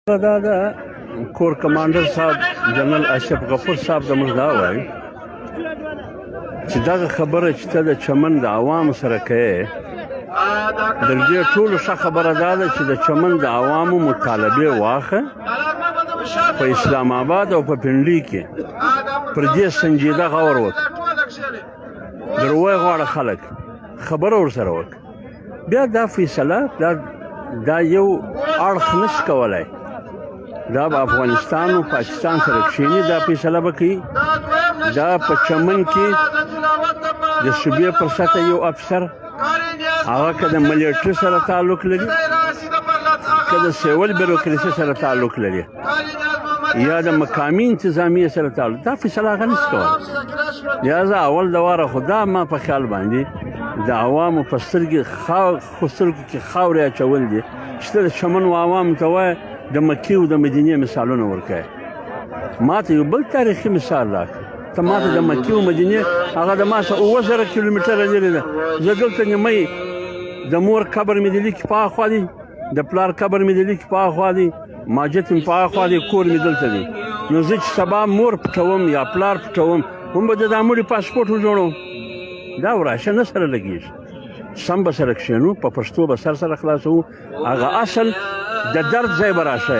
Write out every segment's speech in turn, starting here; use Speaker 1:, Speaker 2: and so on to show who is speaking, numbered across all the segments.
Speaker 1: دا د کور کمانډر صاحب جنرال اشرف غفور صاحب د موږ دا وایي چې دغه خبره چې ته د چمن د عوامو سره کوې د دې ټولو ښه خبره دا ده چې د چمن د عوامو مطالبې واخه په اسلام آباد او په پنډۍ کې پر دې سنجیده غور وکړه دروی غواړه خلک خبره ورسره وکړه بیا دا فیصله دا یو اړخ نشي کولی دا به افغانستان او پاکستان سره کښېني دا فیصله به کوي دا په چمن کې د صوبې پر سطحه یو افسر هغه که د ملیټري سره تعلق لري که د سیول بیروکراسي سره تعلق لري یا د مقامي انتظامیې سره تعلق دا فیصله هغه نشي کولی لهذا اول د واره خو دا ما په خیال باندې د عوامو په سترګو کې خاورې اچول دي چې ته د چمن و عوامو ته وایه د مکې او د مدینې مثالونه ورکوې ما ته یو بل تاریخي مثال راکړه ته ما ته د مکې او مدینې هغه د ما څخه 7000 کیلومتره لرې ده زه دلته نیمۍ د مور قبر مې د لیکي په اخوا دی د پلار قبر مې د لیکي په اخوا دی ماجت مې په اخوا دی کور مې دلته دی نو زه چې سبا مور پټوم یا پلار پټوم هم به د دا مړي پاسپورټ وجوړوم دا وراشه نه سره لګېږي سم به سره کښېنو په پښتو به سر خلاصوو هغه اصل د درد ځای به راشه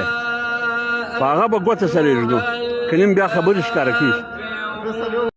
Speaker 1: په هغه به ګوته سره یږدو که نیم بیا خبرې ښکاره کېږي